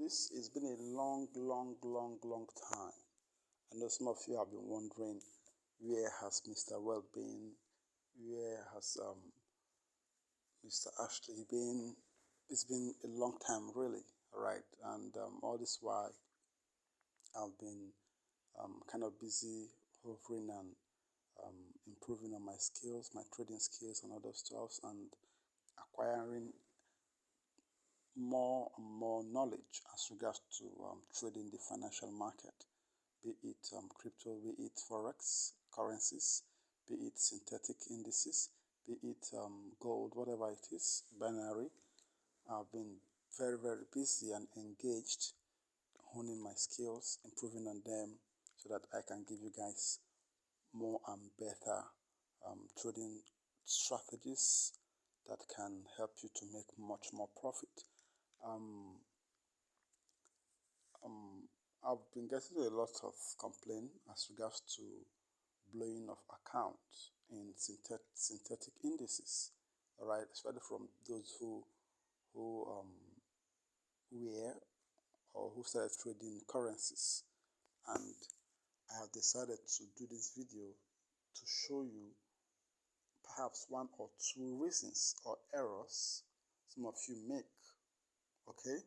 This has been a long time. I know some of you have been wondering, where has Mr. Well been? Where has Mr. Ashley been? It's been a long time, really, all right? And all this while, I've been kind of busy hovering and improving on my skills, my trading skills and other stuff, and acquiring more and more knowledge as regards to trading the financial market, be it crypto, be it forex, currencies, be it synthetic indices, be it gold, whatever it is, binary. I've been very busy and engaged, honing my skills, improving on them so that I can give you guys more and better trading strategies that can help you to make much more profit. I've been getting a lot of complaint as regards to blowing of accounts in synthetic indices, all right, especially from those who were or who started trading currencies. And I have decided to do this video to show you perhaps one or two reasons or errors some of you make, okay,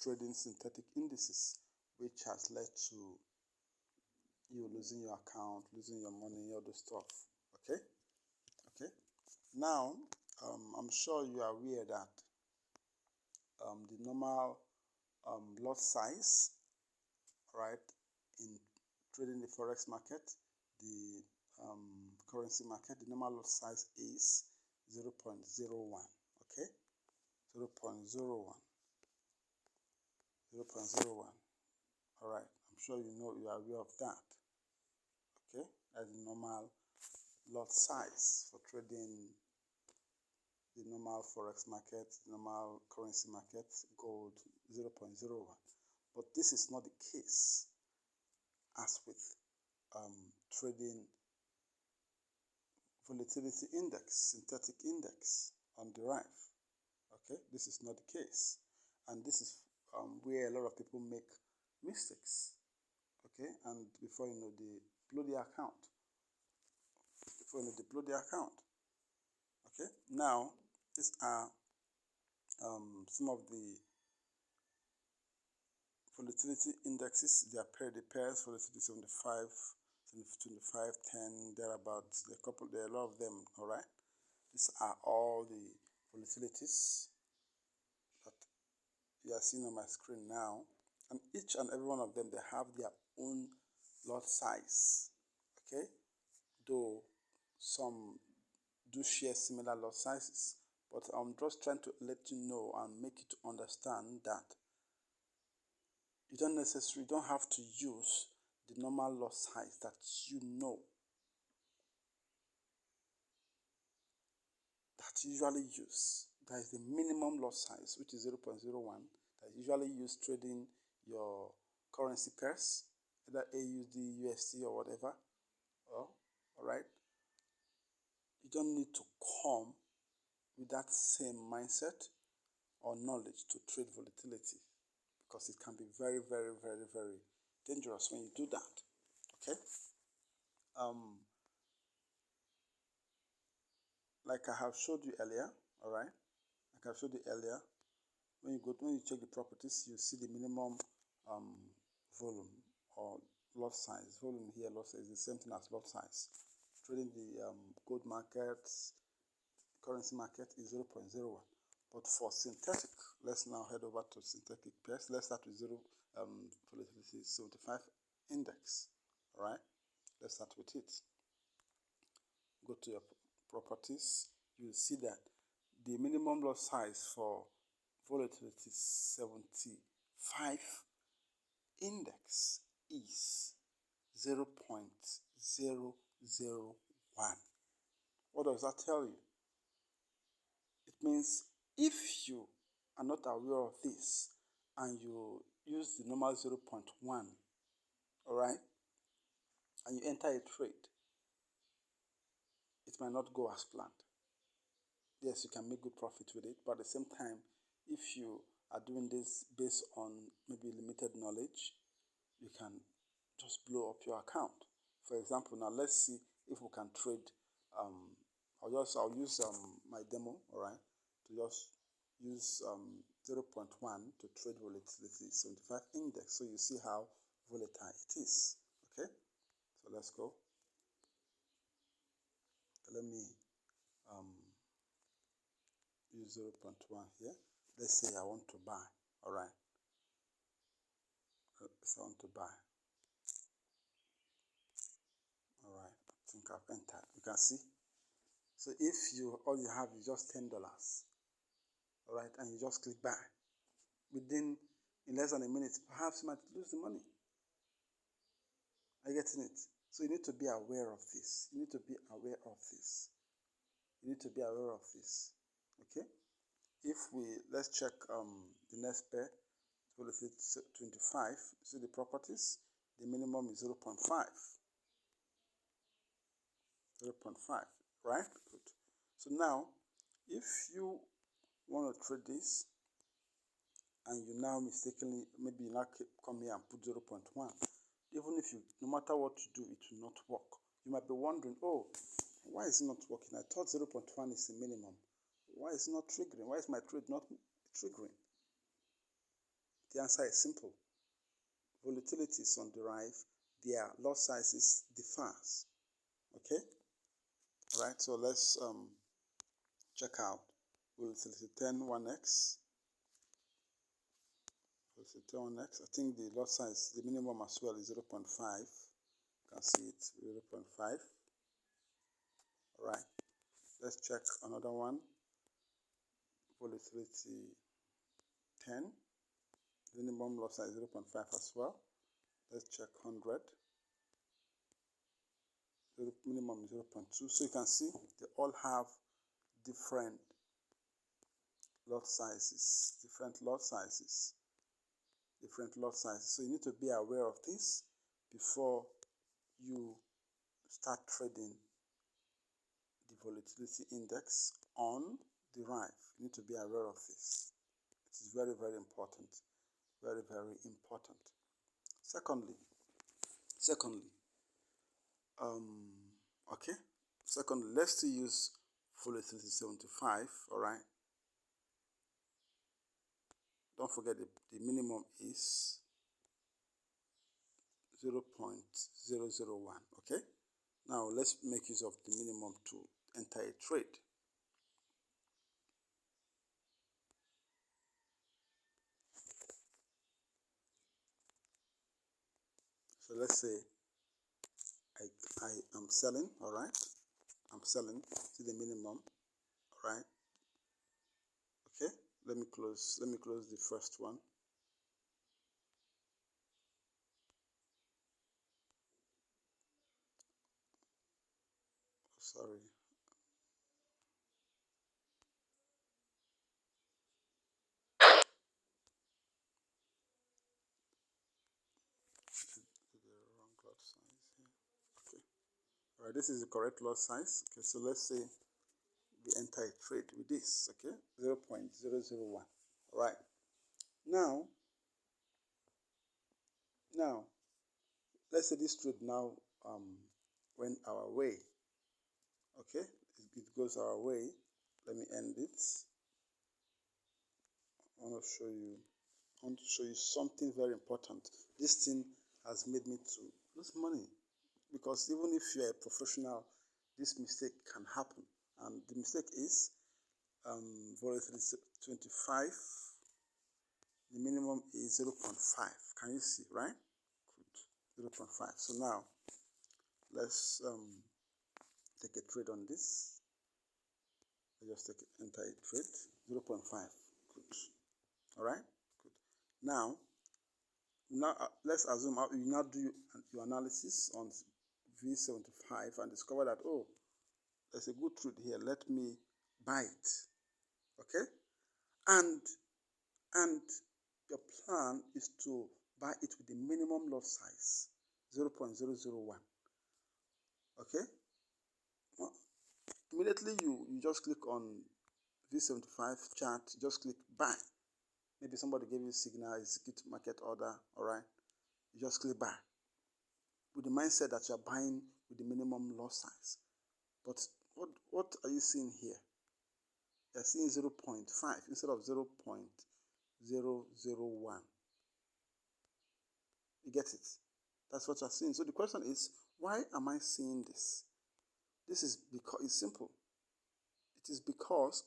trading synthetic indices, which has led to you losing your account, losing your money, all the stuff. Okay. Now, I'm sure you are aware that the normal lot size, right, in trading the forex market, the currency market, the normal lot size is 0.01. Okay, 0.01. All right. I'm sure you are aware of that. Okay, that's the normal lot size for trading the normal forex market, the normal currency market, gold 0.01. But this is not the case as with trading volatility index, synthetic index on Deriv. Okay, this is not the case, and this is where a lot of people make mistakes. Okay, and before you know, they blow their account. Okay, now these are some of the volatility indexes. They are the pairs, volatility 75, 25, 10, thereabouts. There are a lot of them, all right? These are all the volatilities that you are seeing on my screen now. And each and every one of them, they have their own lot size, okay? Though some do share similar lot sizes, but I'm just trying to let you know and make you to understand that you don't have to use the normal lot size that you usually use. That is the minimum lot size, which is 0.01, that is usually used trading your currency pairs, either AUD, USD, or whatever. All right. You don't need to come with that same mindset or knowledge to trade volatility, because it can be very dangerous when you do that. Okay. Like I have showed you earlier, all right. When you check the properties, you see the minimum volume or lot size. Volume here, lot size is the same thing as lot size. Trading the gold market, currency market is 0.01. But for synthetic, let's now head over to synthetic pairs. Let's start with volatility 75 index. All right, let's start with it. Go to your properties. You'll see that the minimum lot size for volatility 75 index is 0.001. What does that tell you? It means if you are not aware of this and you use the normal 0.1, all right, and you enter a trade, it might not go as planned. Yes, you can make good profit with it, but at the same time, if you are doing this based on maybe limited knowledge, you can just blow up your account. For example, now let's see if we can trade. I'll use my demo, all right, to just use 0.1 to trade volatility 75 index, so you see how volatile it is. Okay, so let's go. Let me use 0.1 here. Let's say I want to buy, all right. Let's say I want to buy. All right, I think I've entered. You can see. So if all you have is just $10, all right, and you just click buy, in less than a minute, perhaps you might lose the money. Are you getting it? So you need to be aware of this. You need to be aware of this. You need to be aware of this. Okay? Let's check the next pair. So let's say 25. See the properties? The minimum is 0.5. 0.5, right? Good. So now, if you want to trade this, and you now mistakenly, maybe you now come here and put 0.1, even if no matter what you do, it will not work. You might be wondering, oh, why is it not working? I thought 0.1 is the minimum. Why is it not triggering? Why is my trade not triggering? The answer is simple. Volatilities on Deriv, their lot sizes differs. Okay? All right, so let's check out volatility 10 1x. Volatility 1x. I think the lot size, the minimum as well is 0.5. You can see it, 0.5. All right, let's check another one. Volatility 10. Minimum lot size 0.5 as well. Let's check 100. The minimum is 0.2. So you can see they all have different lot sizes. So you need to be aware of this before you start trading the volatility index on Deriv. You need to be aware of this. It is very, very important. Very, very important. Secondly, let's still use volatility 75, all right? Don't forget the minimum is 0.001, okay? Now let's make use of the minimum to enter a trade. So let's say I am selling, all right? I'm selling to the minimum, all right? Okay, let me close the first one. Sorry. The wrong lot size here. Okay. All right, this is the correct lot size. Okay, so let's say we enter a trade with this, okay? 0.001. All right. Now, let's say this trade now went our way. Okay, it goes our way. Let me end it. I want to show you something very important. This thing has made me to lose money, because even if you're a professional, this mistake can happen. And the mistake is volatility 25. The minimum is 0.5. Can you see, right? Good. 0.5. So now let's take a trade on this. I just enter a trade. 0.5. Good. All right. Good. Now let's assume you now do your analysis on V75 and discover that, oh, there's a good trade here. Let me buy it. Okay. And your plan is to buy it with the minimum lot size, 0.001. Okay? Well, immediately you just click on V75 chart, just click buy. Maybe somebody gave you a signal, execute market order, all right? You just click buy with the mindset that you're buying with the minimum lot size. But what are you seeing here? You're seeing 0.5 instead of 0.001. You get it? That's what you're seeing. So the question is, why am I seeing this? This is because it's simple. It is because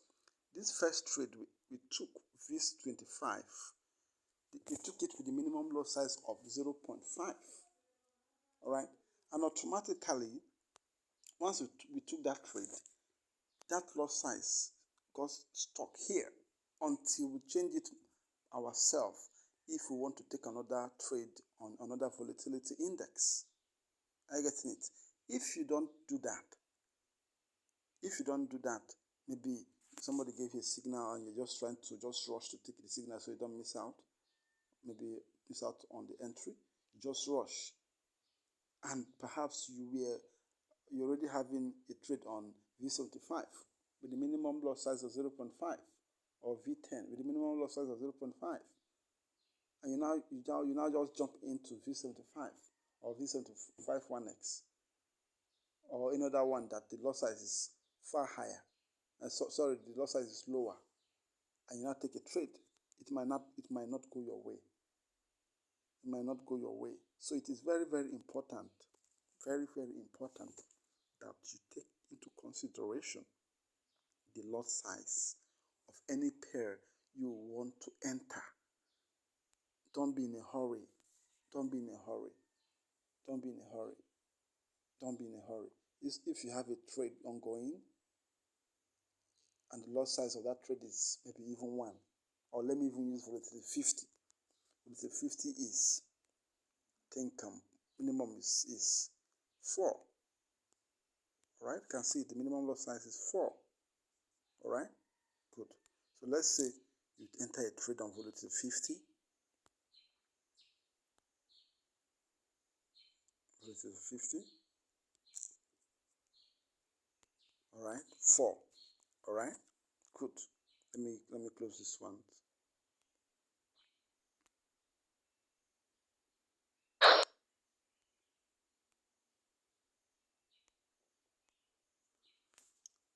this first trade we took VIS25, we took it with the minimum lot size of 0.5. All right? And automatically, once we took that trade, that lot size got stuck here until we change it ourselves if we want to take another trade on another volatility index. Are you getting it? If you don't do that, maybe somebody gave you a signal and you're just trying to just rush to take the signal so you don't miss out, maybe miss out on the entry, you just rush. And perhaps you're already having a trade on V75 with the minimum lot size of 0.5 or V10 with the minimum lot size of 0.5. And you now just jump into V75 or V75 1X or another one that the lot size is far higher. The lot size is lower, and you now take a trade. It might not go your way. It might not go your way. So it is very, very important, very, very important that you take into consideration the lot size of any pair you want to enter. Don't be in a hurry. Don't be in a hurry. Don't be in a hurry. Don't be in a hurry. If you have a trade ongoing and the lot size of that trade is maybe even 1, or let me even use volatility 50. Volatility 50 is, I think minimum is 4. All right, you can see the minimum lot size is 4. All right, good. So let's say you enter a trade on volatility 50. Volatility 50. All right, 4. All right, good. Let me close this one.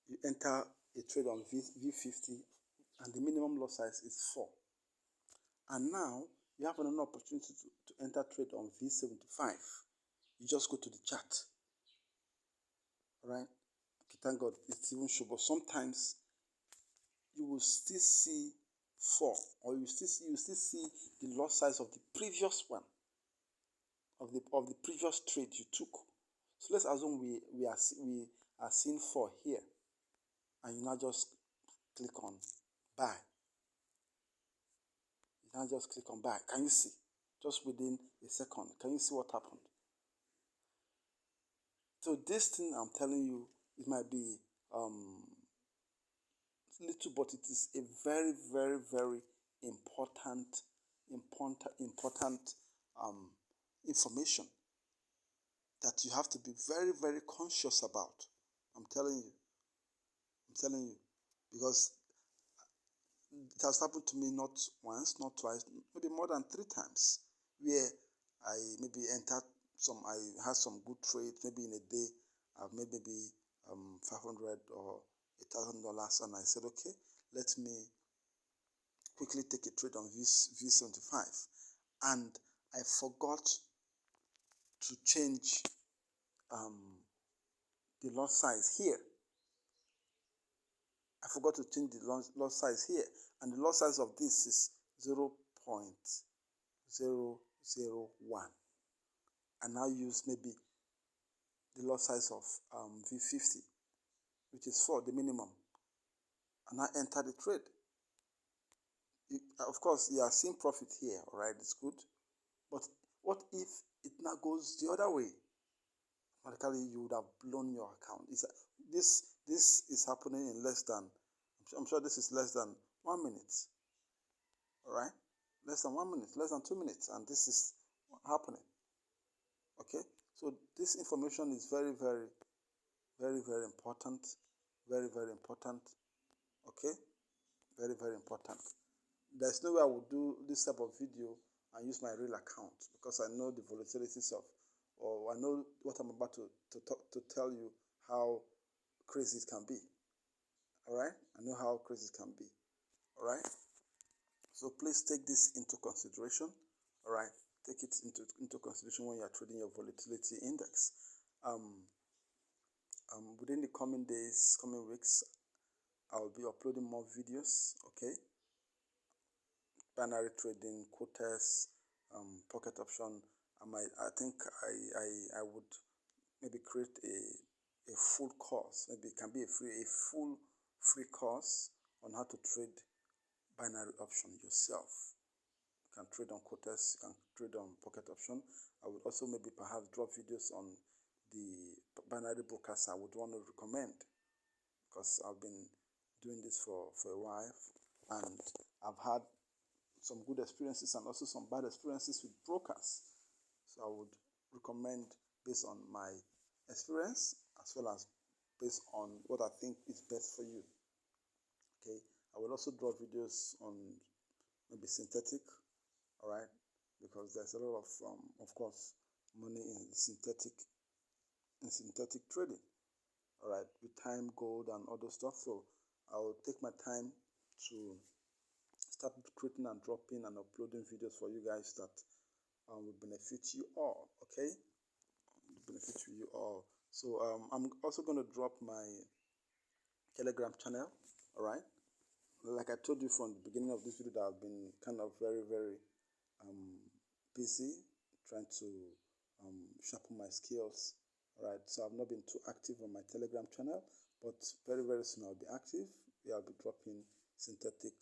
You enter a trade on V50 and the minimum lot size is 4. And now you have another opportunity to enter trade on V75. You just go to the chart. All right? Okay, thank God it's even show, but sometimes you will still see 4, or you still see the lot size of the previous one, of the previous trade you took. So let's assume we are seeing 4 here, and you now just click on buy. You now just click on buy. Can you see? Just within a second, can you see what happened? So this thing I'm telling you, it might be little, but it is a very, very, very important information that you have to be very, very conscious about. I'm telling you, because it has happened to me not once, not twice, maybe more than 3 times, where I maybe I had some good trades, maybe in a day, I've made maybe $500 or $1,000, and I said, okay, let me quickly take a trade on V75, and I forgot to change the lot size here. I forgot to change the lot size here, and the lot size of this is 0.001. And now use maybe the lot size of V50, which is 4, the minimum, and I enter the trade. Of course, you are seeing profit here, all right, it's good. But what if it now goes the other way? Automatically, you would have blown your account. This is happening in less than, I'm sure this is less than 1 minute, all right? Less than 1 minute, less than 2 minutes, and this is happening, okay? So this information is very, very, very, very important, very, very important, okay? Very, very important. there's no way I would do this type of video and use my real account, because I know the volatilities of, or I know what I'm about to tell you, how crazy it can be. All right, I know how crazy it can be. All right, so please take this into consideration. All right, take it into consideration when you are trading your volatility index. Within the coming days, coming weeks, I'll be uploading more videos. Okay, binary trading, quotas, pocket option. I think I would maybe create a full course. Maybe it can be a full free course on how to trade binary option yourself. You can trade on quotas, you can trade on pocket option. I would also maybe perhaps drop videos on the binary brokers I would want to recommend, because I've been doing this for a while, and I've had some good experiences and also some bad experiences with brokers. So I would recommend based on my experience as well as based on what I think is best for you. Okay, I will also draw videos on maybe synthetic, all right, because there's a lot of course, money in synthetic trading, all right, with time, gold, and other stuff. So I will take my time to start creating and dropping and uploading videos for you guys that will benefit you all. Okay, will benefit you all. So I'm also going to drop my Telegram channel. All right, like I told you from the beginning of this video, that I've been kind of very um, busy trying to sharpen my skills. All right, so I've not been too active on my Telegram channel, but very soon I'll be active. Yeah, I'll be dropping synthetic